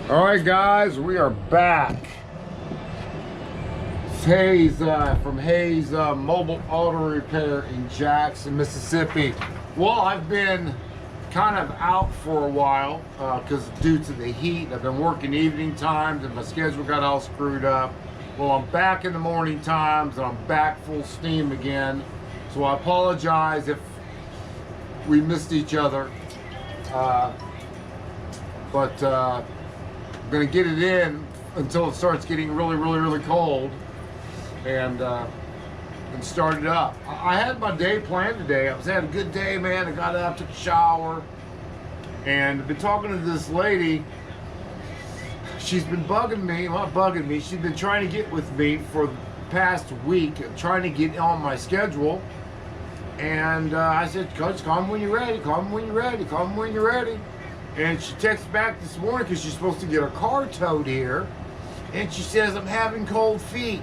All right, guys, we are back. It's Hayes from Hayes Mobile Auto Repair in Jackson, Mississippi. Well, I've been kind of out for a while because due to the heat. I've been working evening times and my schedule got all screwed up. Well, I'm back in the morning times and I'm back full steam again. So I apologize if we missed each other. But I'm gonna get it in until it starts getting really cold and start it up. I had my day planned today. I had a good day, man. I got up, took a shower, and I've been talking to this lady. She's been bugging me, not bugging me, she's been trying to get with me for the past week, trying to get on my schedule. And I said, Coach, call me when you're ready, call me when you're ready, call me when you're ready. And she texted back this morning because she's supposed to get her car towed here. And she says, I'm having cold feet.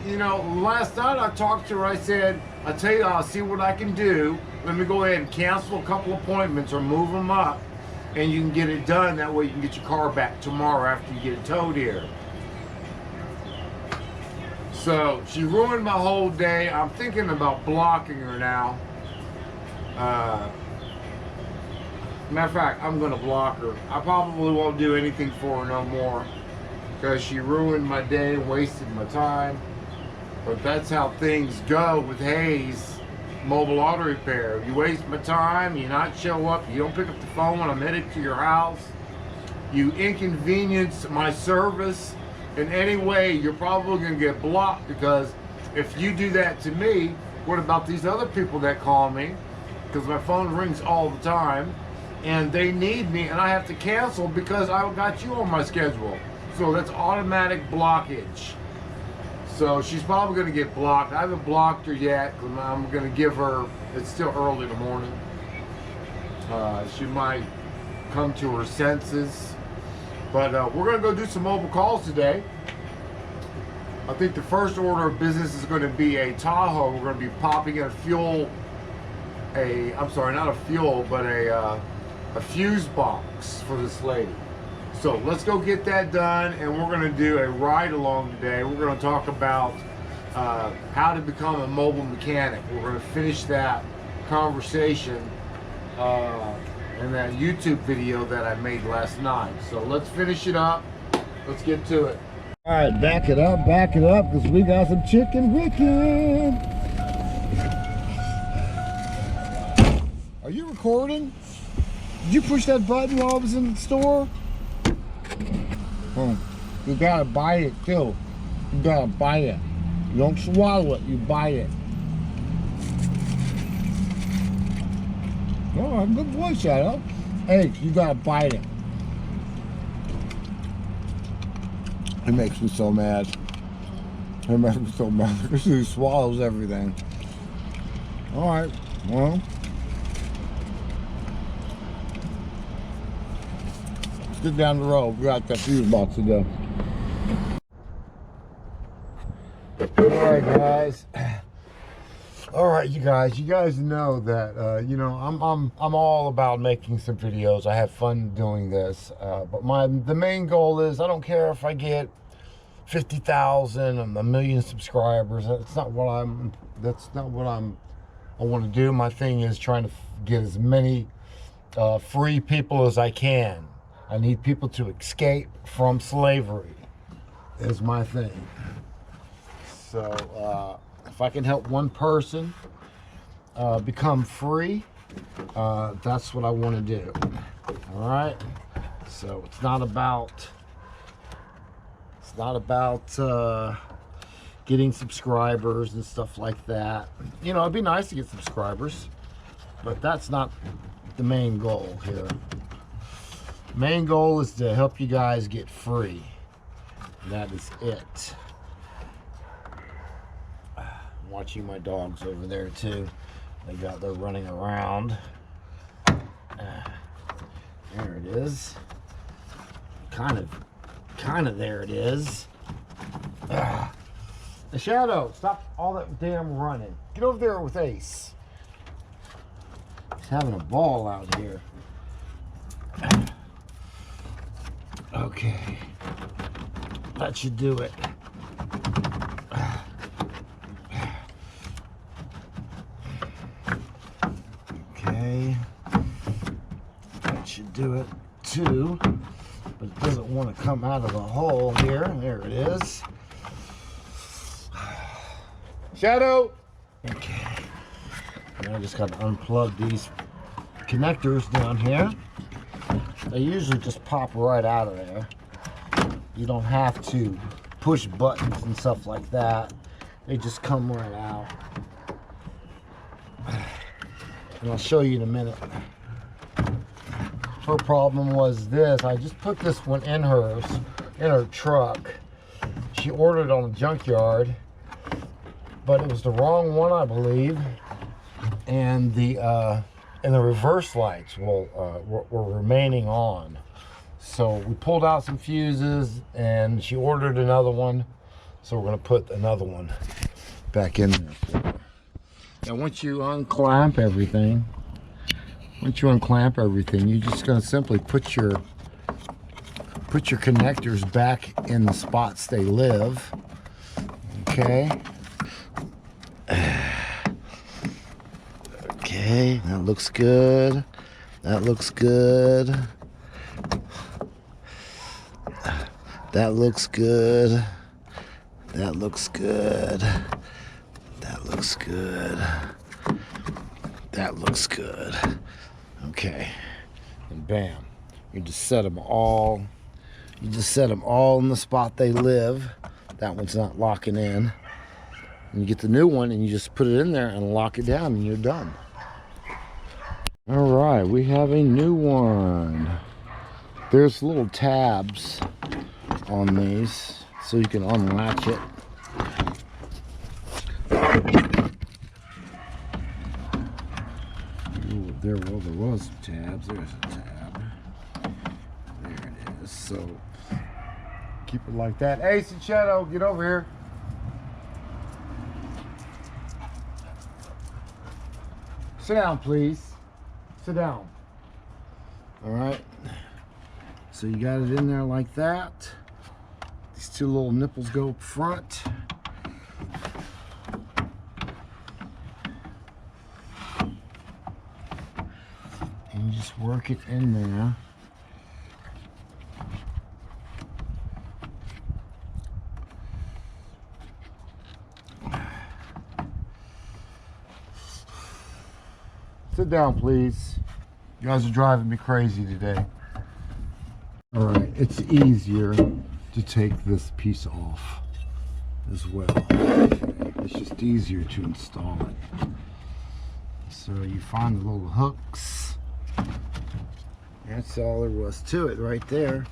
You know, last night I talked to her, I said, I'll tell you, I'll see what I can do. Let me go ahead and cancel a couple appointments or move them up. And you can get it done. That way you can get your car back tomorrow after you get it towed here. So she ruined my whole day. I'm thinking about blocking her now. Matter of fact, I'm gonna block her. I probably won't do anything for her no more because she ruined my day, wasted my time. But that's how things go with Hayes Mobile Auto Repair. You waste my time, you not show up, you don't pick up the phone when I'm headed to your house, you inconvenience my service in any way, you're probably gonna get blocked, because if you do that to me, what about these other people that call me? Because my phone rings all the time and they need me and I have to cancel because I got you on my schedule. So that's automatic blockage. So she's probably going to get blocked. I haven't blocked her yet because I'm going to give her, it's still early in the morning. She might come to her senses. But we're going to go do some mobile calls today. I think the first order of business is going to be a Tahoe. We're going to be popping in a fuel, I'm sorry, not a fuel, but a fuse box for this lady. So let's go get that done, and we're going to do a ride along today. We're going to talk about how to become a mobile mechanic. We're going to finish that conversation in that YouTube video that I made last night. So let's finish it up. Let's get to it. All right, back it up, because we got some chicken wicked. Are you recording? Did you push that button while I was in the store? You gotta bite it too. You gotta bite it. You don't swallow it, you bite it. Oh, good boy, Shadow. Hey, you gotta bite it. It makes me so mad. It makes me so mad because he swallows everything. Alright, well. Get down the road. We got that fuse box to do. Alright, guys. Alright, you guys know that you know I'm all about making some videos. I have fun doing this. But the main goal is I don't care if I get 50,000 and a million subscribers. That's not what I want to do. My thing is trying to get as many free people as I can. I need people to escape from slavery is my thing. So if I can help one person become free, that's what I want to do. All right. So it's not about getting subscribers and stuff like that. You know, it'd be nice to get subscribers, but that's not the main goal here. Main goal is to help you guys get free. That is it. I'm watching my dogs over there too. They're running around. There it is. Kind of there it is. The Shadow, stop all that damn running. Get over there with Ace. He's having a ball out here. Okay, that should do it. Okay, that should do it too, but it doesn't want to come out of the hole here. There it is. Shadow. Okay, now I just got to unplug these connectors down here. They usually just pop right out of there. You don't have to push buttons and stuff like that. They just come right out. And I'll show you in a minute. Her problem was this. I just put this one in her truck. She ordered it on the junkyard, but it was the wrong one, I believe. And the reverse lights were remaining on. So we pulled out some fuses and she ordered another one. So we're gonna put another one back in there. Now once you unclamp everything, you're just gonna simply put your connectors back in the spots they live. Okay. Okay, that looks good. That looks good. That looks good. That looks good. That looks good. That looks good. Okay. And bam. You just set them all. You just set them all in the spot they live. That one's not locking in. And you get the new one and you just put it in there and lock it down and you're done. All right, we have a new one. There's little tabs on these so you can unlatch it. Ooh, there was some tabs. There's a tab. There it is. So keep it like that. Ace and Shadow, get over here. Sit down, please. Sit down. All right. So you got it in there like that. These two little nipples go up front. And you just work it in there. Sit down, please. You guys are driving me crazy today. All right, it's easier to take this piece off as well. Okay. It's just easier to install it. So you find the little hooks. That's all there was to it right there.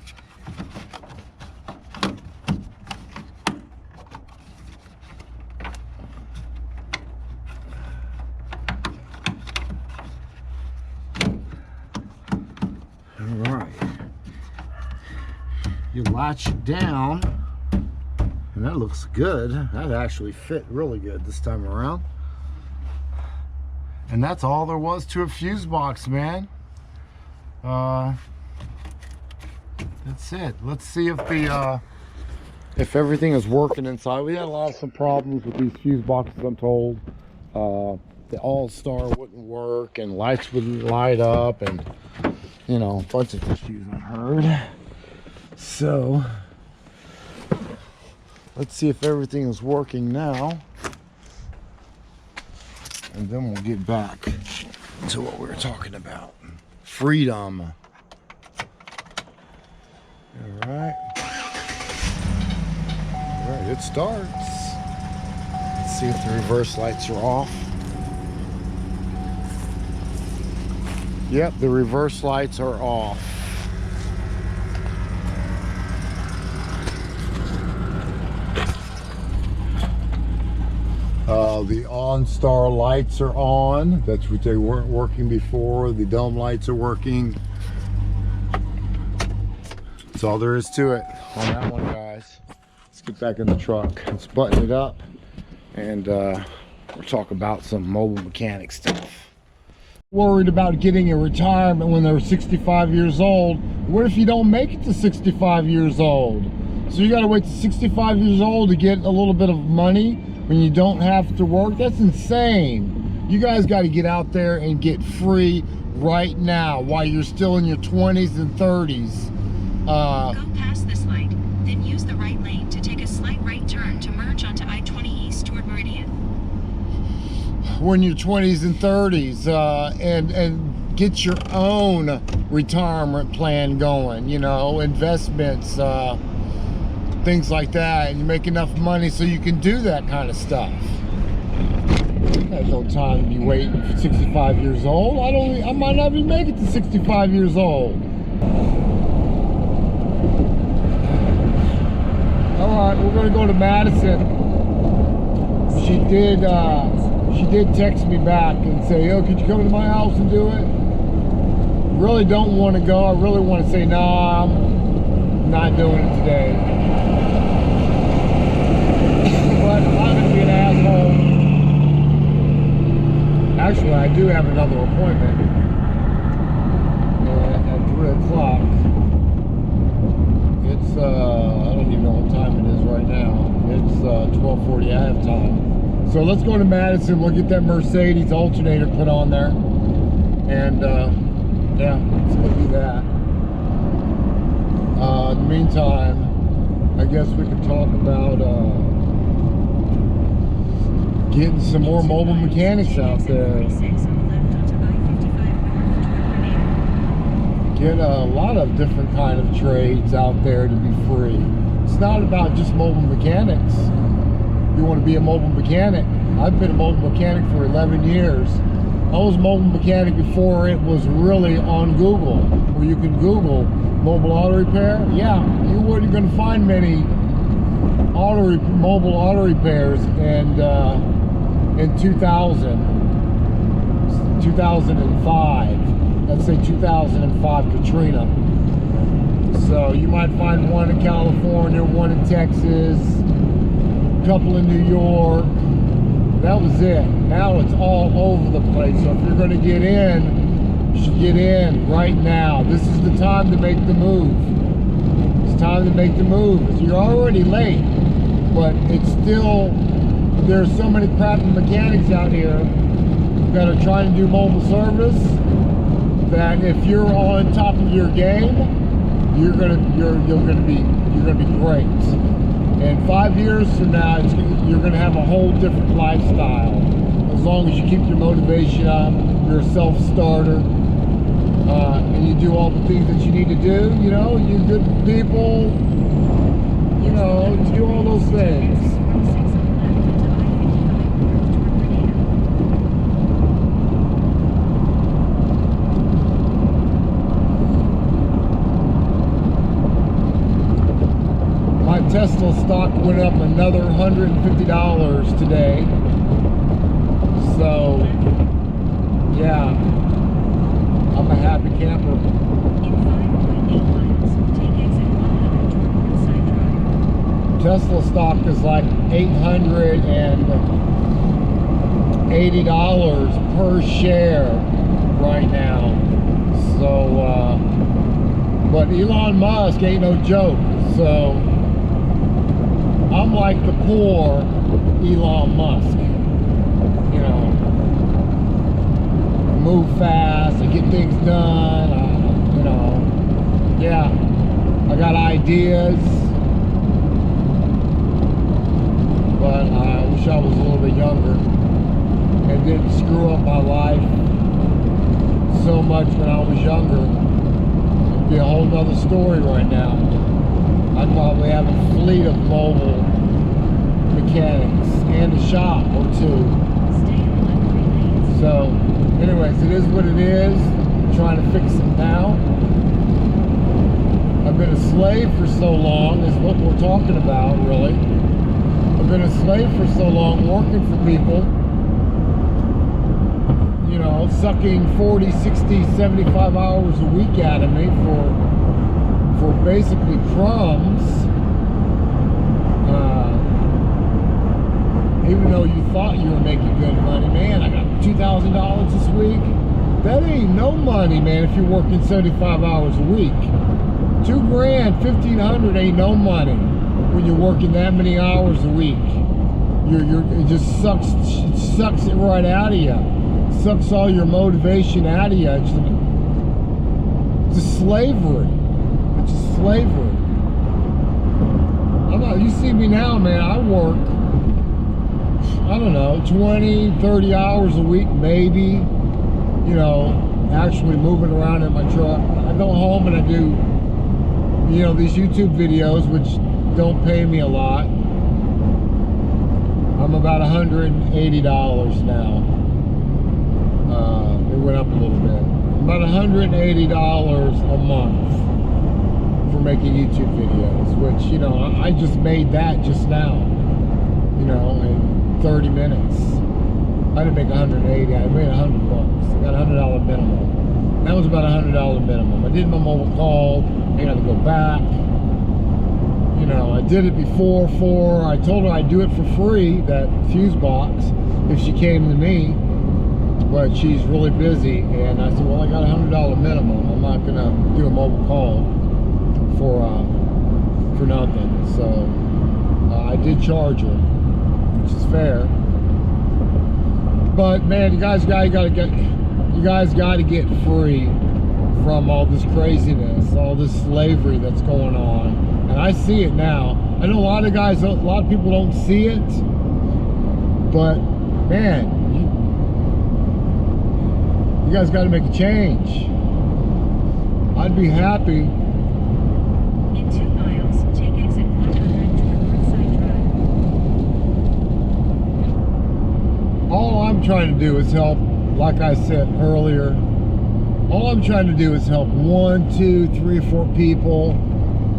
You latch it down, and that looks good. That actually fit really good this time around. And that's all there was to a fuse box, man. That's it. Let's see if everything is working inside. We had some problems with these fuse boxes, I'm told. The All-Star wouldn't work, and lights wouldn't light up, and you know, a bunch of issues I heard. So let's see if everything is working now, and then we'll get back to what we were talking about. Freedom. All right, it starts. Let's see if the reverse lights are off. Yep, the reverse lights are off. The OnStar lights are on. That's what they weren't working before. The dome lights are working. That's all there is to it on that one, guys. Let's get back in the truck. Let's button it up, and we'll talk about some mobile mechanic stuff. Worried about getting a retirement when they're 65 years old, What if you don't make it to 65 years old? So you gotta wait to 65 years old to get a little bit of money when you don't have to work? That's insane. You guys gotta get out there and get free right now while you're still in your 20s and 30s. Go past this light, then use the right lane to take a slight right turn to merge onto I-20 East toward Meridian. When you're 20s and 30s, and get your own retirement plan going, you know, investments, things like that, and you make enough money so you can do that kind of stuff. I have no time to be waiting for 65 years old. I might not even make it to 65 years old. All right, we're gonna go to Madison. She did text me back and say, "Yo, could you come to my house and do it?" Really don't want to go. I really want to say, "Nah, I'm not doing it today." But I'm not gonna be an asshole. Actually, I do have another appointment at 3 o'clock. It's, I don't even know what time it is right now. It's 12:40, I have time. So let's go to Madison, we'll get that Mercedes alternator put on there. And, yeah, let's go do that. In the meantime, I guess we could talk about, getting some more mobile mechanics out there. Get a lot of different kind of trades out there to be free. It's not about just mobile mechanics. You want to be a mobile mechanic. I've been a mobile mechanic for 11 years. I was a mobile mechanic before it was really on Google, where you can Google mobile auto repair. Yeah, you weren't going to find many mobile auto repairs, and in 2005, let's say 2005 Katrina. So you might find one in California, one in Texas, a couple in New York. That was it. Now it's all over the place. So if you're going to get in, you should get in right now. This is the time to make the move. It's time to make the move. You're already late, but it's still, there's so many crappy mechanics out here that are trying to do mobile service that if you're on top of your game, you're gonna be great. And 5 years from now, you're gonna have a whole different lifestyle. As long as you keep your motivation up, you're a self-starter, and you do all the things that you need to do. You know, you're good people. You know, you do all those things. Tesla stock went up another $150 today. So, yeah, I'm a happy camper. Tesla stock is like $880 per share right now. So, but Elon Musk ain't no joke. So, I'm like the poor Elon Musk, you know, move fast and get things done, you know, yeah, I got ideas, but I wish I was a little bit younger and didn't screw up my life so much when I was younger. It'd be a whole nother story right now. I'd probably have a fleet of mobile mechanics and a shop or two. So, anyways, it is what it is. I'm trying to fix it now. I've been a slave for so long, is what we're talking about, really. I've been a slave for so long, working for people, you know, sucking 40, 60, 75 hours a week out of me for basically crumbs, even though you thought you were making good money. Man, I got $2,000 this week. That ain't no money, man, if you're working 75 hours a week. 2 grand, 1,500 ain't no money when you're working that many hours a week. It just sucks it right out of you. Sucks all your motivation out of you. It's just slavery. It's just slavery. You see me now, man. I work, I don't know, 20, 30 hours a week, maybe. You know, actually moving around in my truck. I go home and I do, you know, these YouTube videos, which don't pay me a lot. I'm about $180 now. It went up a little bit. About $180 a month for making YouTube videos, which, you know, I just made that just now, you know, in 30 minutes. I didn't make 180, I made $100 bucks. I got $100 minimum. That was about $100 minimum. I did my mobile call, I got to go back. You know, I did it before I told her I'd do it for free, that fuse box, if she came to me, but she's really busy, and I said, well, I got $100 minimum. I'm not gonna do a mobile call for nothing. So I did charge her, which is fair. But man, you guys got to get free from all this craziness, all this slavery that's going on. And I see it now. I know a lot of people don't see it, but man, you guys got to make a change. I'd be happy. In 2 miles, take exit 100 to the north side drive. All I'm trying to do is help, like I said earlier, all I'm trying to do is help 1, 2, 3, 4 people,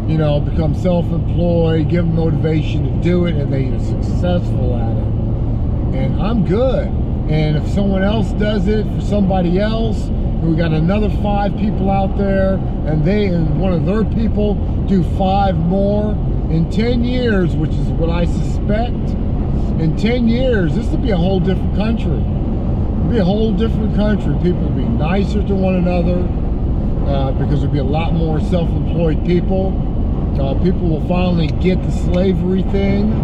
you know, become self-employed, give them motivation to do it, and they are successful at it. And I'm good. And if someone else does it for somebody else, we got another 5 people out there, and one of their people do 5 more, in 10 years, which is what I suspect, in 10 years, this will be a whole different country. It'll be a whole different country. People will be nicer to one another, because there'll be a lot more self-employed people. People will finally get the slavery thing.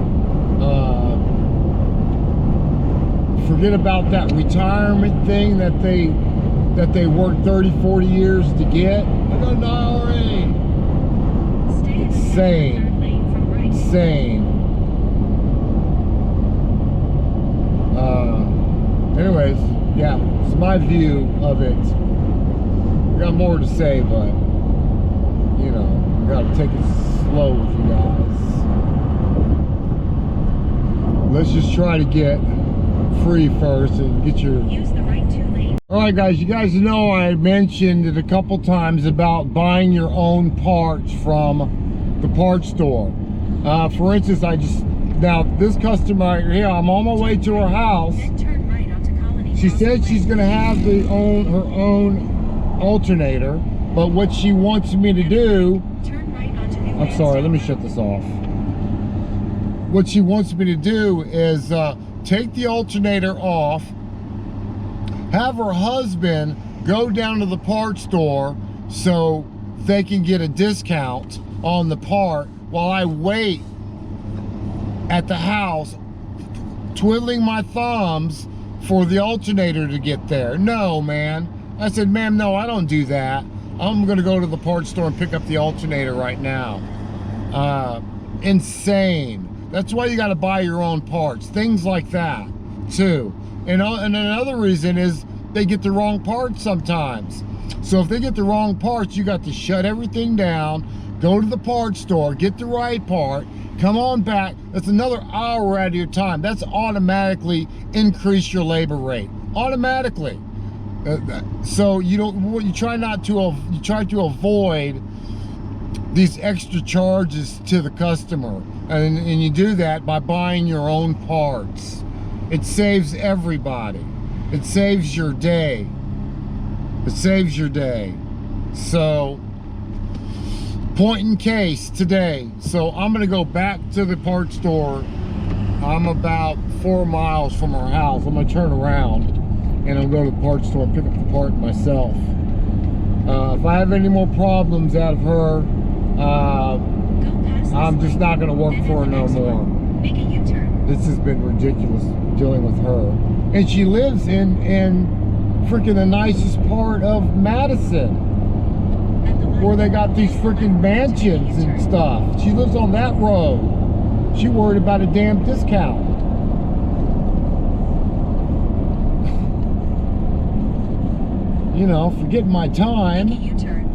Forget about that retirement thing that they worked 30, 40 years to get. I got an IRA. Insane. Insane. Anyways, yeah, it's my view of it. I got more to say, but you know, gotta take it slow with you guys. Let's just try to get free first and get your... Use the right 2 lanes. Alright guys, you guys know I mentioned it a couple times about buying your own parts from the parts store. For instance, now this customer right here, I'm on my way to her house. Then turn right onto Colony. She said she's gonna have her own alternator, but what she wants me to do... Turn right onto New I'm sorry, let me shut this off. What she wants me to do is take the alternator off, have her husband go down to the parts store so they can get a discount on the part while I wait at the house twiddling my thumbs for the alternator to get there. No, man. I said, ma'am, no, I don't do that. I'm gonna go to the parts store and pick up the alternator right now. Insane. That's why you gotta buy your own parts. Things like that, too. And another reason is they get the wrong parts sometimes. So if they get the wrong parts, you got to shut everything down, go to the parts store, get the right part, come on back. That's another hour out of your time. That's automatically increase your labor rate. Automatically. So you try to avoid these extra charges to the customer, and you do that by buying your own parts. It saves everybody. It saves your day. It saves your day. So point in case today. So I'm gonna go back to the parts store. I'm about 4 miles from our house. I'm gonna turn around and I'll go to the parts store and pick up the part myself. If I have any more problems out of her, Go past I'm this just light, not going to work then for her at the no next more. one, make a U-turn. This has been ridiculous dealing with her. And she lives in freaking the nicest part of Madison, At the light, where they got these take the freaking left to make a mansions and U-turn. stuff. She lives on that road. She worried about a damn discount. You know, for getting my time. Make a U-turn.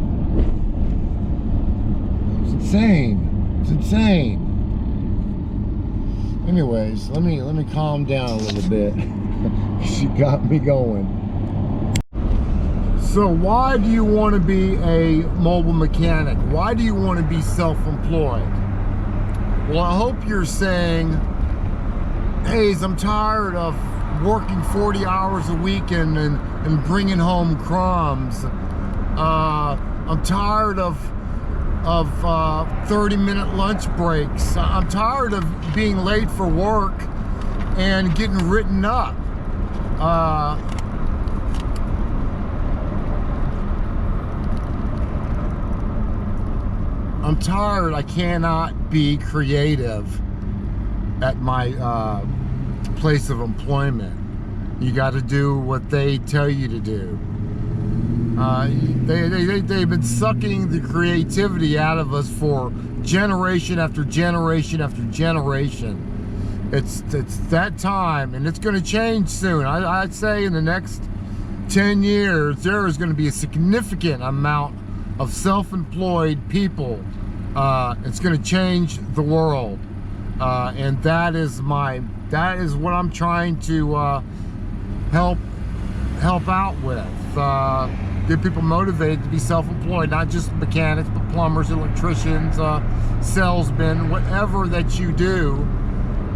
It's insane. It's insane. Anyways, let me calm down a little bit. She got me going. So why do you want to be a mobile mechanic? Why do you want to be self-employed? Well, I hope you're saying, hey, I'm tired of working 40 hours a week and bringing home crumbs. I'm tired of 30-minute lunch breaks. I'm tired of being late for work and getting written up. I'm tired. I cannot be creative at my place of employment. You got to do what they tell you to do. They've been sucking the creativity out of us for generation after generation after generation. It's that time, and it's going to change soon. I'd say in the next 10 years, there is going to be a significant amount of self-employed people. It's going to change the world, and that is what I'm trying to help out with. Get people motivated to be self-employed, not just mechanics, but plumbers, electricians, salesmen, whatever that you do.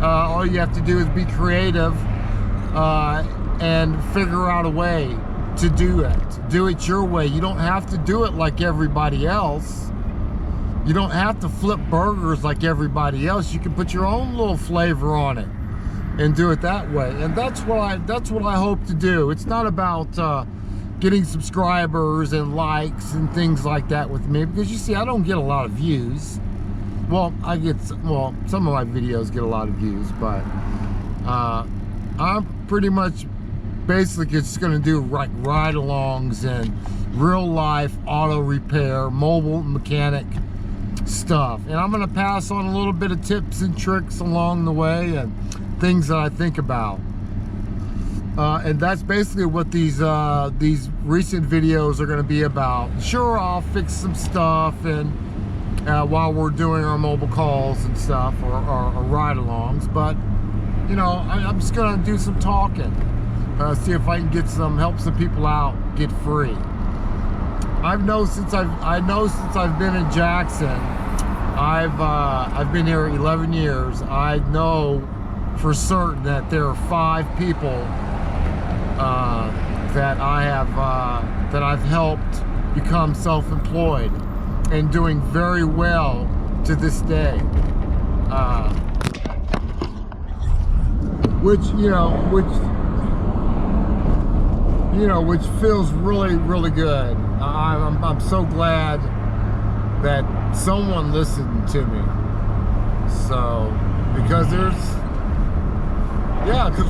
All you have to do is be creative and figure out a way to do it. Do it your way. You don't have to do it like everybody else. You don't have to flip burgers like everybody else. You can put your own little flavor on it and do it that way. And that's what I hope to do. It's not about getting subscribers and likes and things like that with me, because you see, I don't get a lot of views. Well, some of my videos get a lot of views, but I'm pretty much basically just going to do like ride-alongs and real life auto repair, mobile mechanic stuff. And I'm going to pass on a little bit of tips and tricks along the way and things that I think about. And that's basically what these recent videos are going to be about. Sure, I'll fix some stuff and while we're doing our mobile calls and stuff, or ride-alongs, but you know, I'm just gonna do some talking, see if I can help some people out get free. I know since I've been in Jackson, I've been here 11 years. I know for certain that there are 5 people that I've helped become self-employed and doing very well to this day, which feels really, really good. I'm so glad that someone listened to me. So, because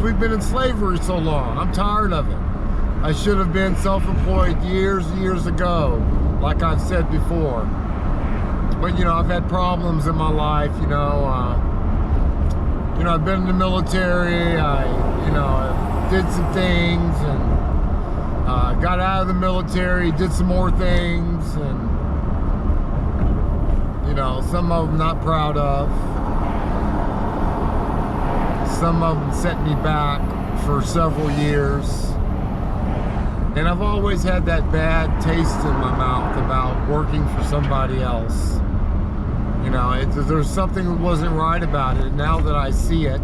we've been in slavery so long. I'm tired of it. I should have been self-employed years ago, like I've said before. But you know, I've had problems in my life. I've been in the military. I did some things and got out of the military, did some more things, and some of them not proud of. Some of them set me back for several years. And I've always had that bad taste in my mouth about working for somebody else. There's something that wasn't right about it. And now that I see it,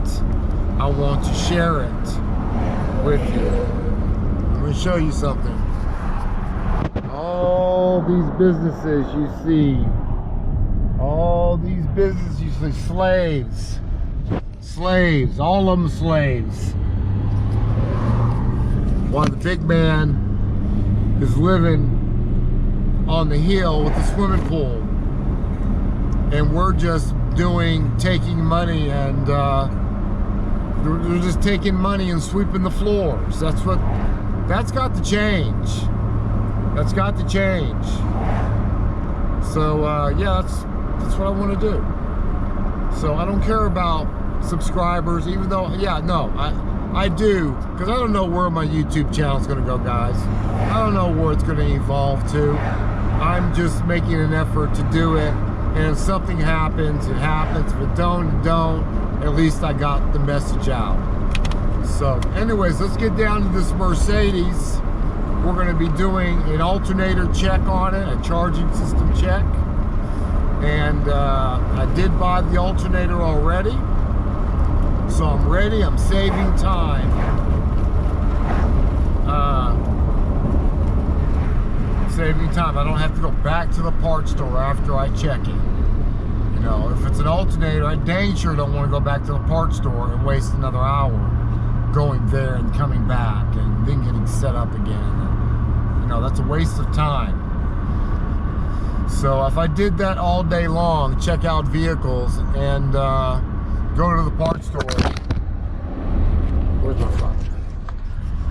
I want to share it with you. I'm going to show you something. All these businesses you see, slaves, all of them slaves. While the big man is living on the hill with the swimming pool. and we're just taking money, and they're just taking money and sweeping the floors. That's got to change. That's got to change. So yeah, that's what I want to do. So I don't care about subscribers, even though, yeah, no, I do, because I don't know where my YouTube channel is going to go, guys. I don't know where it's going to evolve to. I'm just making an effort to do it, and if something happens, it happens. If it don't, it don't. At least I got the message out. So anyways, let's get down to this Mercedes. We're going to be doing an alternator check on it, a charging system check. And I did buy the alternator already. So I'm ready, I'm saving time. Saving time. I don't have to go back to the parts store after I check it. You know, if it's an alternator, I dang sure don't want to go back to the parts store and waste another hour going there and coming back and then getting set up again. And, you know, that's a waste of time. So if I did that all day long, check out vehicles and go to the parts store. Where's my phone?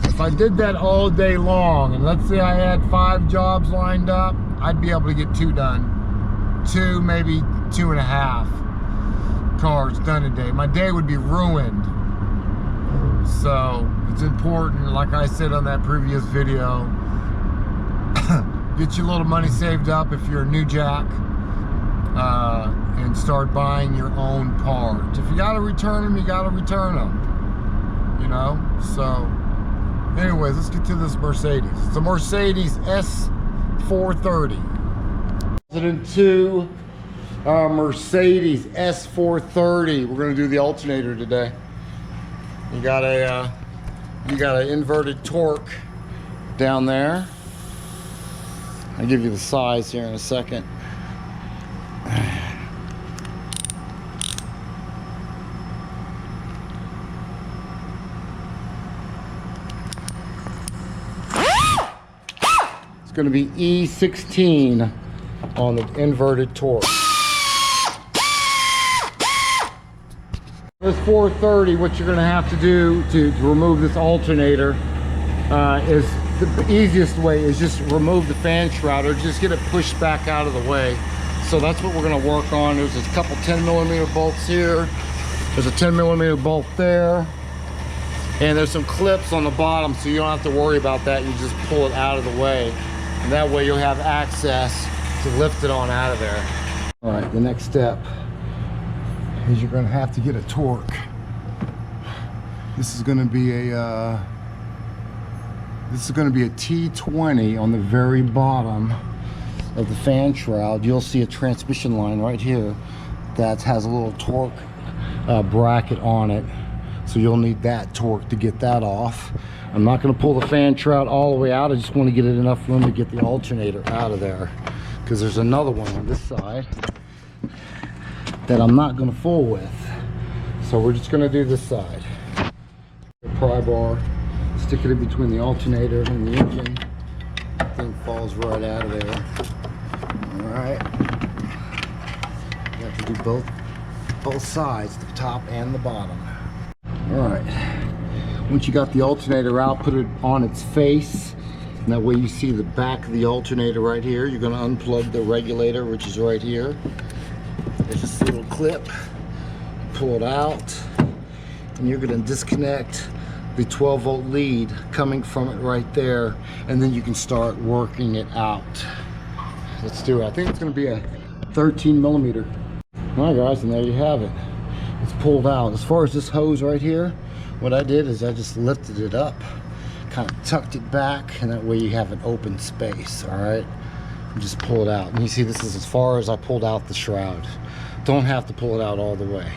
If I did that all day long, and let's say I had 5 jobs lined up, I'd be able to get 2 done. 2, maybe 2.5 cars done a day. My day would be ruined. So it's important, like I said on that previous video, get your little money saved up if you're a new jack, and start buying your own parts. If you gotta return them, you gotta return them. You know, so anyways, let's get to this Mercedes. It's a Mercedes S430. 2002 Mercedes S430. We're gonna do the alternator today. You got an inverted torque down there. I'll give you the size here in a second. It's going to be E16 on the inverted torque. This 430, what you're going to have to do to remove this alternator is the easiest way is just remove the fan shroud or just get it pushed back out of the way. So that's what we're going to work on. There's a couple 10mm bolts here. There's a 10mm bolt there. And there's some clips on the bottom, so you don't have to worry about that. You just pull it out of the way. And that way you'll have access to lift it on out of there. All right, the next step is you're going to have to get a torque. This is going to be a T20 on the very bottom of the fan shroud. You'll see a transmission line right here that has a little torque bracket on it. So you'll need that torque to get that off. I'm not going to pull the fan shroud all the way out. I just want to get it enough room to get the alternator out of there, because there's another one on this side that I'm not going to fool with. So we're just going to do this side. The pry bar, stick it in between the alternator and the engine. That thing falls right out of there. All right. You have to do both sides, the top and the bottom. All right. Once you got the alternator out, put it on its face. And that way you see the back of the alternator right here. You're going to unplug the regulator, which is right here. There's just a little clip. Pull it out. And you're going to disconnect the 12-volt lead coming from it right there. And then you can start working it out. Let's do it. I think it's going to be a 13mm. All right, guys, and there you have it. It's pulled out. As far as this hose right here, what I did is I just lifted it up, kind of tucked it back, and that way you have an open space. All right, and just pull it out. And you see, this is as far as I pulled out the shroud. Don't have to pull it out all the way.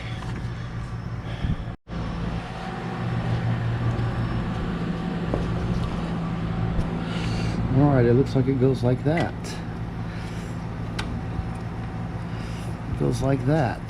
All right, it looks like it goes like that. It goes like that.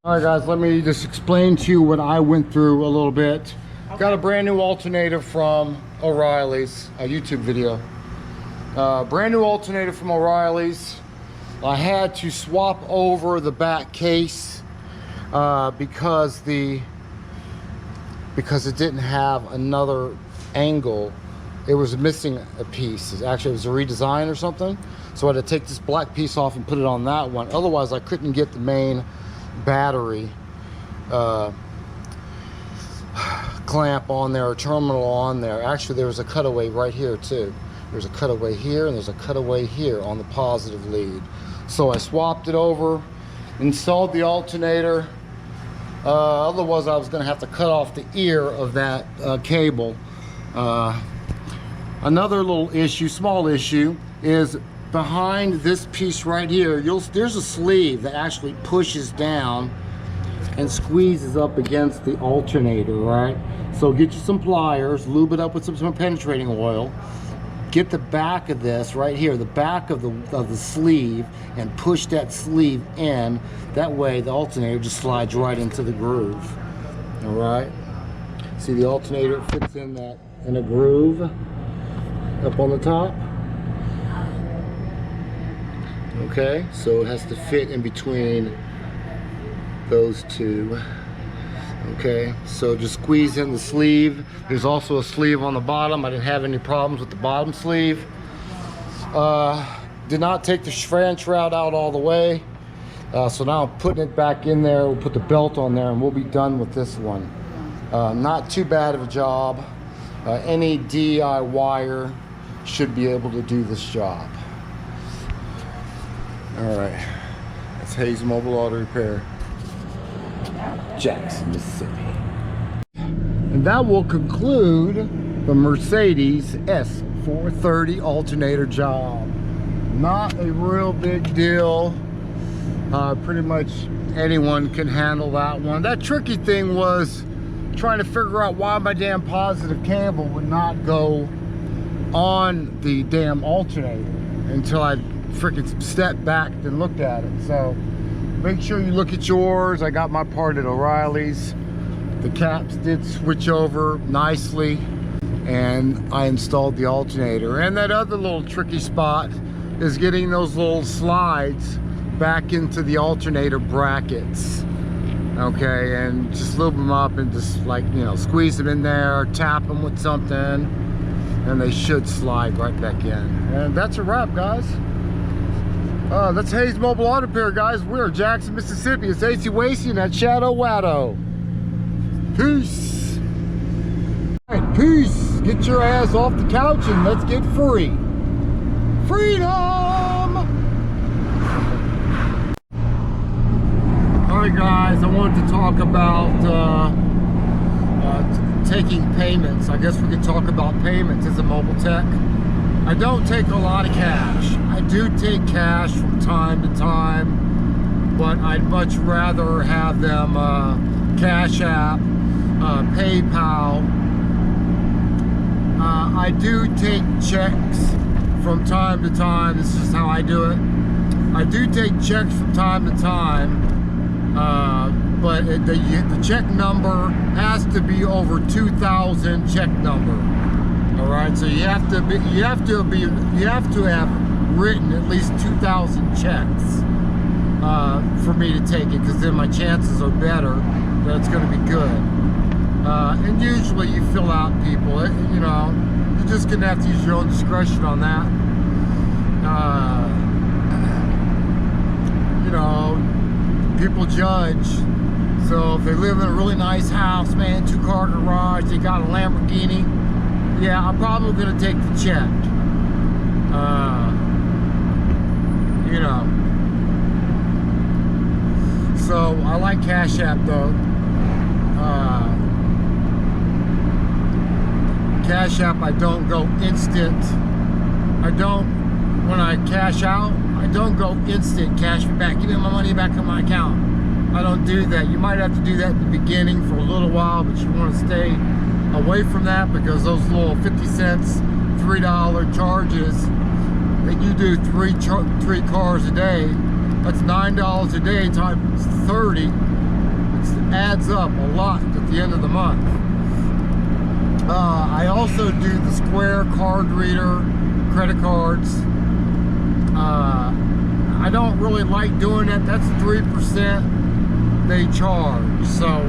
All right, guys, let me just explain to you what I went through a little bit. Got a brand new alternator from O'Reilly's, a YouTube video. Brand new alternator from O'Reilly's. I had to swap over the back case because it didn't have another angle. It was missing a piece. Actually, it was a redesign or something. So I had to take this black piece off and put it on that one. Otherwise, I couldn't get the main battery clamp on there or terminal on there. Actually, there was a cutaway right here too. There's a cutaway here and there's a cutaway here on the positive lead. So I swapped it over, installed the alternator. Otherwise, I was going to have to cut off the ear of that cable. Another little issue, small issue, is behind this piece right here. There's a sleeve that actually pushes down and squeezes up against the alternator, right? So get you some pliers, lube it up with some penetrating oil. Get the back of this right here, the back of the sleeve, and push that sleeve in. That way the alternator just slides right into the groove. All right. See, the alternator fits in a groove up on the top. Okay, so it has to fit in between those two. Okay, so just squeeze in the sleeve. There's also a sleeve on the bottom. I didn't have any problems with the bottom sleeve. Did not take the fan shroud out all the way. So now I'm putting it back in there. We'll put the belt on there and we'll be done with this one. Not too bad of a job. Any DIYer should be able to do this job. All right, that's Hayes Mobile Auto Repair, Jackson, Mississippi. And that will conclude the Mercedes S430 alternator job. Not a real big deal. Pretty much anyone can handle that one. That tricky thing was trying to figure out why my damn positive cable would not go on the damn alternator until I freaking stepped back and looked at it. So make sure you look at yours. I got my part at O'Reilly's. The caps did switch over nicely and I installed the alternator. And that other little tricky spot is getting those little slides back into the alternator brackets. Okay, and just lube them up and just, like, you know, squeeze them in there, tap them with something, and they should slide right back in. And that's a wrap, guys. That's Hayes Mobile Auto Repair, guys. We're Jackson, Mississippi. It's AC Wasey and that Shadow Waddo. Peace. All right, peace. Get your ass off the couch and let's get free. Freedom! All right, guys, I wanted to talk about taking payments. I guess we could talk about payments as a mobile tech. I don't take a lot of cash. I do take cash from time to time, but I'd much rather have them Cash App, PayPal. I do take checks from time to time. This is how I do it. I do take checks from time to time, but the check number has to be over 2,000 check number. All right, so you have to have written at least 2,000 checks for me to take it, because then my chances are better that it's going to be good. And usually you fill out people, you know, you're just going to have to use your own discretion on that. You know, people judge. So if they live in a really nice house, man, 2-car garage, they got a Lamborghini, yeah, I'm probably going to take the check. You know. So I like Cash App though. Cash App, I don't go instant. When I cash out, I don't go instant cash me back. Give me my money back in my account. I don't do that. You might have to do that in the beginning for a little while, but you want to stay away from that, because those little 50 cents, $3 charges that you do three cars a day, that's $9 a day times 30. It adds up a lot at the end of the month. I also do the Square card reader, credit cards. I don't really like doing that. That's 3% they charge. So,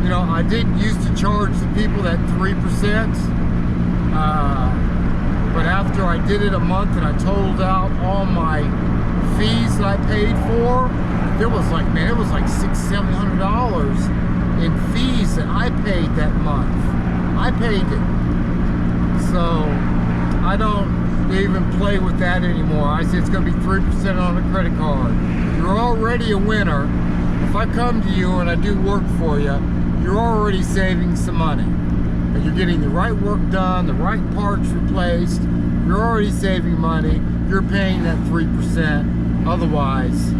you know, I did used to charge the people that 3%. But after I did it a month and I totaled out all my fees that I paid for, it was like, man, it was like $600-700 in fees that I paid that month. I paid it. So I don't even play with that anymore. I say it's going to be 3% on the credit card. You're already a winner. If I come to you and I do work for you, you're already saving some money. And you're getting the right work done, the right parts replaced. You're already saving money. You're paying that 3%. Otherwise,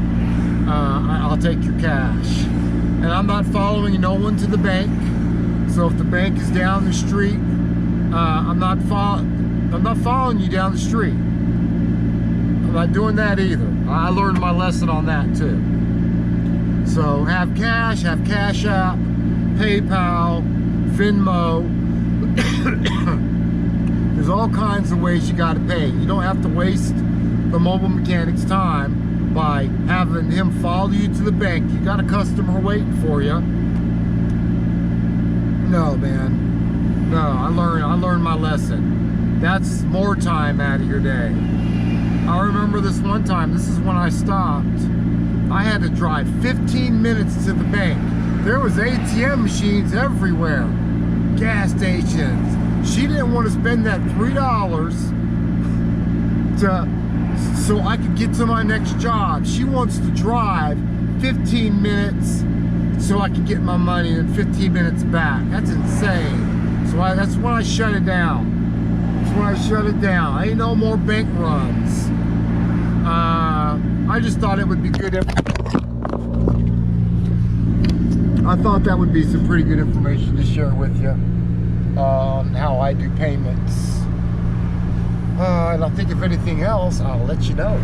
I'll take your cash. And I'm not following no one to the bank. So if the bank is down the street, I'm not following you down the street. I'm not doing that either. I learned my lesson on that too. So have Cash App, PayPal, Venmo. There's all kinds of ways you got to pay. You don't have to waste the mobile mechanic's time by having him follow you to the bank. You got a customer waiting for you. No, man. No, I learned my lesson. That's more time out of your day. I remember this one time, this is when I stopped. I had to drive 15 minutes to the bank. There was ATM machines everywhere. Gas stations. She didn't want to spend that $3 so I could get to my next job. She wants to drive 15 minutes so I can get my money and 15 minutes back. That's insane. So that's when I shut it down. That's when I shut it down. Ain't no more bank runs. I just thought it would be good. I thought that would be some pretty good information to share with you on how I do payments. And I think if anything else, I'll let you know.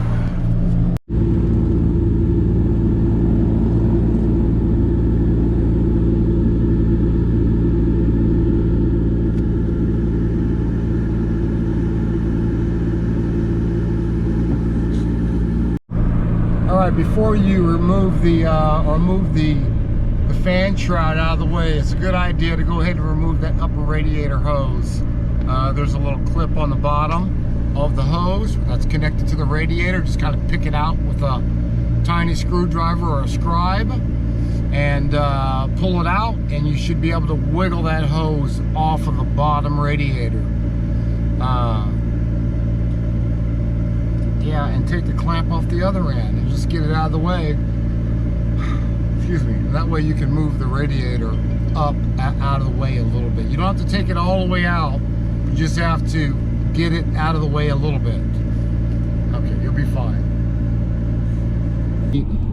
All right, before you remove the fan shroud out of the way, it's a good idea to go ahead and remove that upper radiator hose. There's a little clip on the bottom of the hose that's connected to the radiator. Just kind of pick it out with a tiny screwdriver or a scribe and pull it out, and you should be able to wiggle that hose off of the bottom radiator. Yeah, and take the clamp off the other end and just get it out of the way. Excuse me. And that way you can move the radiator up out of the way a little bit. You don't have to take it all the way out. You just have to get it out of the way a little bit. Okay, you'll be fine.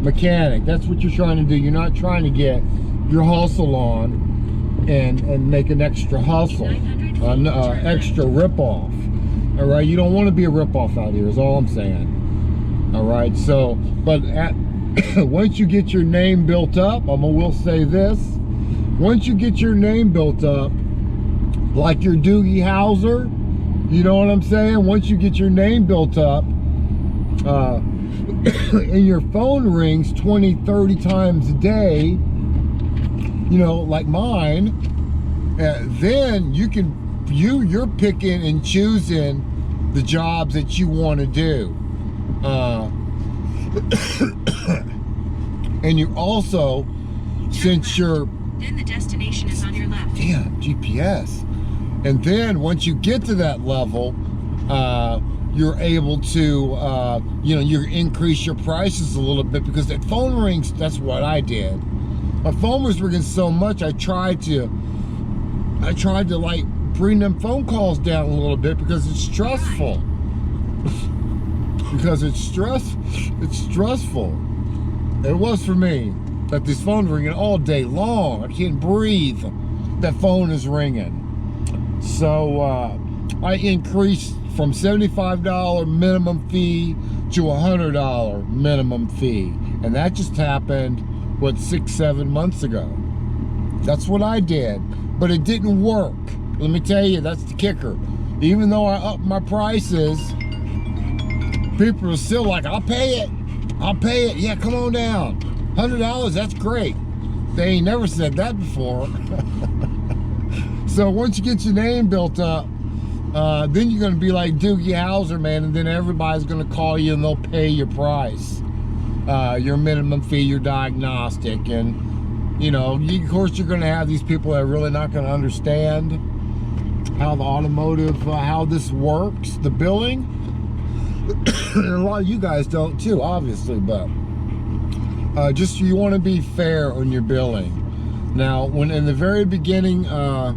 Mechanic, that's what you're trying to do. You're not trying to get your hustle on and make an extra hustle, extra rip-off. All right, you don't want to be a rip-off out here is all I'm saying. All right, so, but once you get your name built up, I will say this, once you get your name built up, like your Doogie Howser, you know what I'm saying? Once you get your name built up, and your phone rings 20, 30 times a day, you know, like mine, then you're picking and choosing the jobs that you want to do. And you also, since you're... Then the destination is on your left. Damn, GPS. And then once you get to that level, you're able to, you know, you increase your prices a little bit because that phone rings. That's what I did. My phone was ringing so much, I tried to like bring them phone calls down a little bit because it's stressful. Because it's stressful. It was for me. That this phone ringing all day long. I can't breathe. That phone is ringing. So I increased from $75 minimum fee to $100 minimum fee. And that just happened, what, 6-7 months ago. That's what I did. but it didn't work. Let me tell you, that's the kicker. Even though I upped my prices, people are still like, I'll pay it. I'll pay it. Yeah, come on down. $100, that's great. They ain't never said that before. So once you get your name built up, then you're gonna be like Doogie Howser, man, and then everybody's gonna call you and they'll pay your price. Your minimum fee, your diagnostic, and you know, of course you're gonna have these people that are really not gonna understand how the automotive, how this works, the billing. And a lot of you guys don't too, obviously, but just you want to be fair on your billing. Now, when in the very beginning, I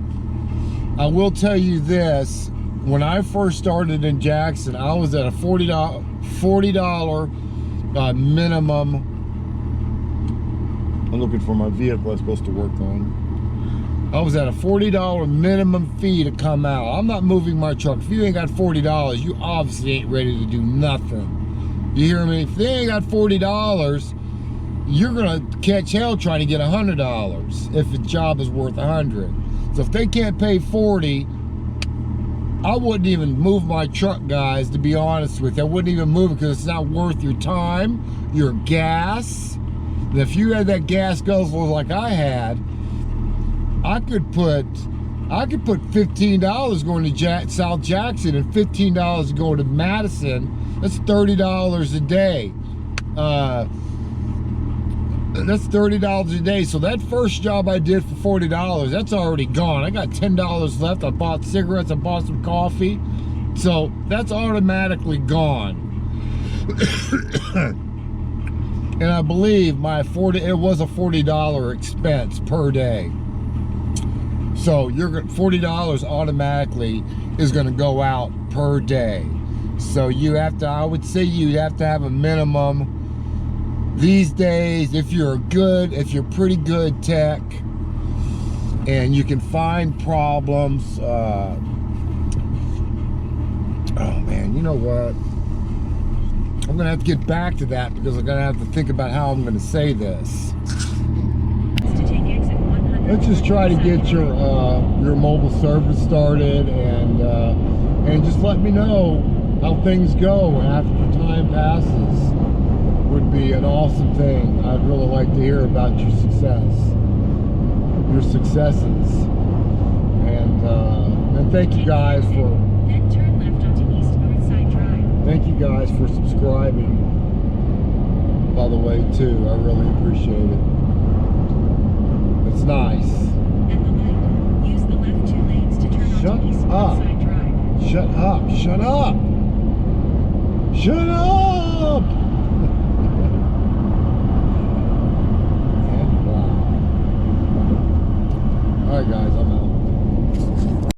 will tell you this, when I first started in Jackson, I was at a $40 minimum. I'm looking for my vehicle I'm supposed to work on. I was at a $40 minimum fee to come out. I'm not moving my truck. If you ain't got $40, you obviously ain't ready to do nothing. You hear me? If they ain't got $40, you're gonna catch hell trying to get $100 if the job is worth $100. So if they can't pay $40, I wouldn't even move my truck, guys, to be honest with you. I wouldn't even move it because it's not worth your time, your gas. And if you had that gas guzzler like I had, I could put $15 going to South Jackson and $15 going to Madison. That's $30 a day. That's $30 a day. So that first job I did for $40, that's already gone. I got $10 left. I bought cigarettes, I bought some coffee. So that's automatically gone. And I believe it was a $40 expense per day. So $40 automatically is going to go out per day. So you have to, I would say you'd have to have a minimum these days if you're pretty good tech and you can find problems. Oh man, you know what? I'm going to have to get back to that because I'm going to have to think about how I'm going to say this. Let's just try to get your mobile service started and just let me know how things go after time passes. Would be an awesome thing. I'd really like to hear about your successes, and thank you guys for. Then turn left onto East Northside Drive. Thank you guys for subscribing. By the way, too, I really appreciate it. It's nice. At the light, use the left 2 lanes to turn onto East Northside Drive. Shut up! Shut up! Shut up!